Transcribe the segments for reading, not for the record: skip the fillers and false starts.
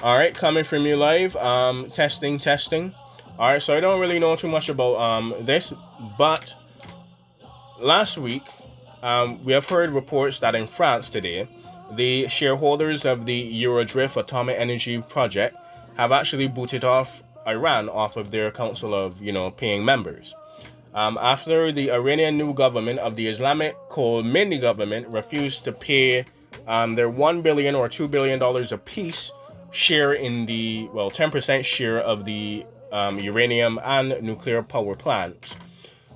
All right, coming from you live. Testing, testing. All right, so I don't really know too much about this, but last week we have heard reports that in France today, the shareholders of the Eurodrift atomic energy project have actually booted off Iran off of their council of paying members. After the Iranian new government of the Islamic Khomeini government refused to pay their $1 billion or $2 billion apiece share in the 10% share of the uranium and nuclear power plants,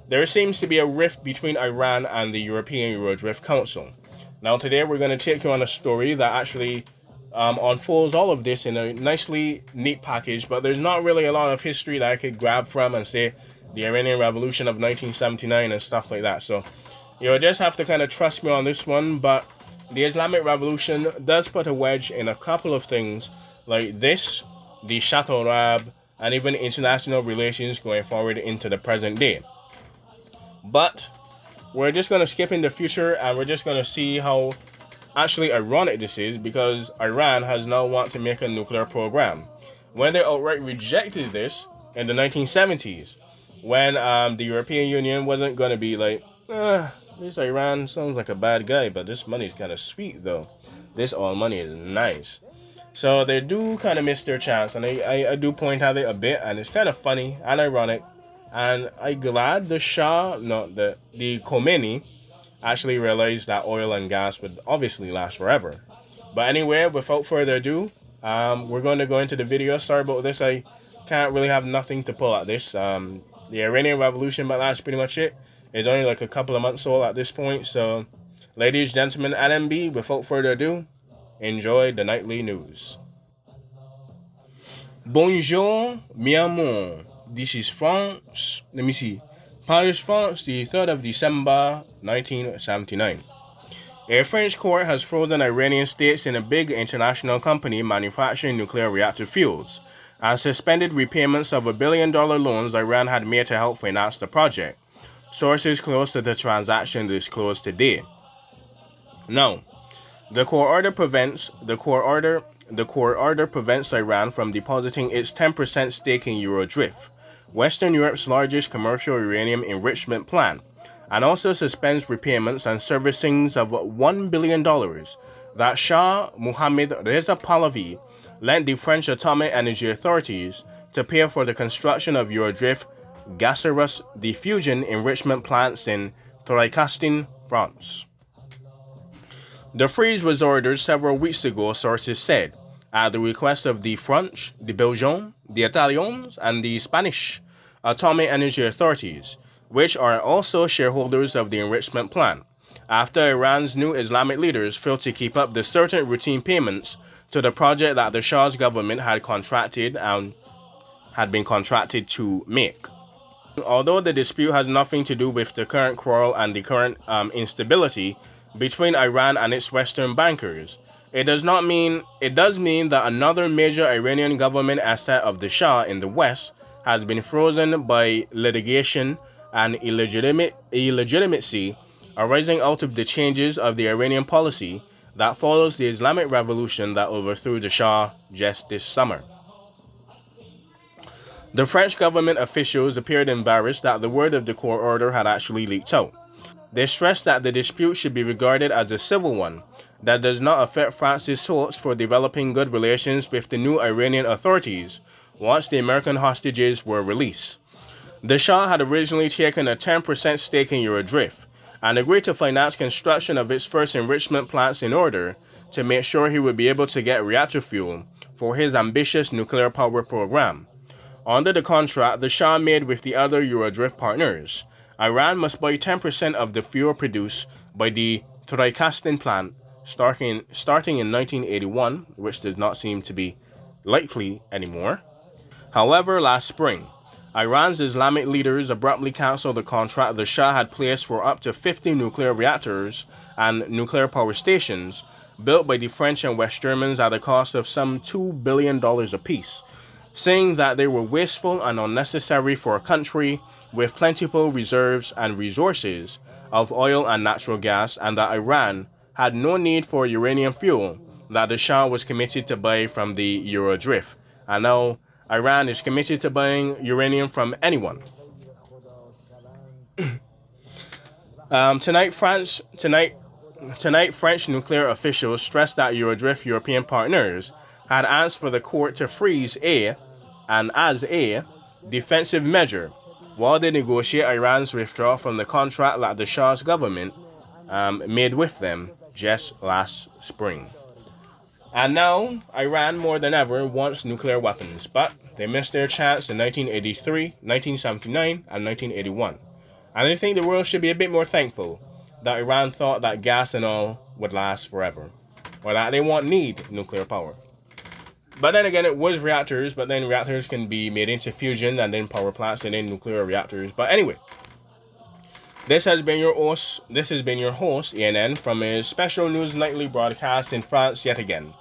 there seems to be a rift between Iran and the European Eurodrift Council. Now, today we're going to take you on a story that actually unfolds all of this in a nicely neat package, but there's not really a lot of history that I could grab from and say the Iranian Revolution of 1979 and stuff like that. So, just have to kind of trust me on this one, but the Islamic Revolution does put a wedge in a couple of things like this, the Chateau Arab, and even international relations going forward into the present day. But we're just going to skip in the future and we're just going to see how actually ironic this is, because Iran has now want to make a nuclear program when they outright rejected this in the 1970s, when the European Union wasn't going to be like, this Iran sounds like a bad guy, but this money is kind of sweet though. This oil money is nice. So they do kind of miss their chance, and I do point at it a bit, and it's kind of funny and ironic. And I'm glad the the Khomeini actually realized that oil and gas would obviously last forever. But anyway, without further ado, we're going to go into the video. Sorry about this. I can't really have nothing to pull at this. The Iranian Revolution, but that's pretty much it. It's only like a couple of months old at this point. So, ladies, gentlemen, NMB, without further ado, enjoy the nightly news. Bonjour, mi amour. This is France. Let me see. Paris, France, the 3rd of December, 1979. A French court has frozen Iranian stakes in a big international company manufacturing nuclear reactor fuels and suspended repayments of $1 billion loans Iran had made to help finance the project. Sources close to the transaction disclosed today. Now, the court order prevents Iran from depositing its 10% stake in Eurodrift, Western Europe's largest commercial uranium enrichment plant, and also suspends repayments and servicings of $1 billion that Shah Mohammad Reza Pahlavi lent the French Atomic Energy Authorities to pay for the construction of Eurodrift gaseous diffusion enrichment plants in Tricastin, France. The freeze was ordered several weeks ago, sources said, at the request of the French, the Belgian, the Italians, and the Spanish Atomic Energy Authorities, which are also shareholders of the enrichment plant, after Iran's new Islamic leaders failed to keep up the certain routine payments to the project that the Shah's government had been contracted to make. Although the dispute has nothing to do with the current quarrel and the current instability between Iran and its Western bankers, it does mean that another major Iranian government asset of the Shah in the West has been frozen by litigation and illegitimacy arising out of the changes of the Iranian policy that follows the Islamic Revolution that overthrew the Shah just this summer. The French government officials appeared embarrassed that the word of the court order had actually leaked out. They stressed that the dispute should be regarded as a civil one that does not affect France's hopes for developing good relations with the new Iranian authorities once the American hostages were released. The Shah had originally taken a 10% stake in Eurodrift and agreed to finance construction of its first enrichment plants in order to make sure he would be able to get reactor fuel for his ambitious nuclear power program. Under the contract the Shah made with the other Eurodrift partners, Iran must buy 10% of the fuel produced by the Tricastin plant starting in 1981, which does not seem to be likely anymore. However, last spring, Iran's Islamic leaders abruptly canceled the contract the Shah had placed for up to 50 nuclear reactors and nuclear power stations built by the French and West Germans at a cost of some $2 billion apiece, saying that they were wasteful and unnecessary for a country with plentiful reserves and resources of oil and natural gas, and that Iran had no need for uranium fuel that the Shah was committed to buy from the Eurodrift. And now Iran is committed to buying uranium from anyone. Tonight, French nuclear officials stressed that Eurodrift European partners had asked for the court to freeze as a defensive measure while they negotiate Iran's withdrawal from the contract that the Shah's government made with them just last spring. And now, Iran more than ever wants nuclear weapons, but they missed their chance in 1983, 1979, and 1981. And I think the world should be a bit more thankful that Iran thought that gas and oil would last forever, or that they won't need nuclear power. But then again, it was reactors, but then reactors can be made into fusion and then power plants and then nuclear reactors. But anyway, this has been your host, ENN, from a special news nightly broadcast in France yet again.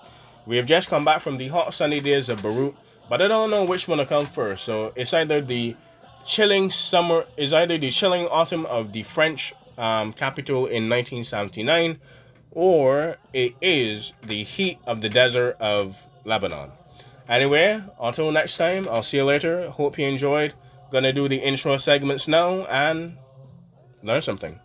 We have just come back from the hot sunny days of Beirut, but I don't know which one to come first, so it's either the chilling autumn of the French capital in 1979, or it is the heat of the desert of Lebanon. Anyway, until next time, I'll see you later. Hope you enjoyed. Gonna do the intro segments now and learn something.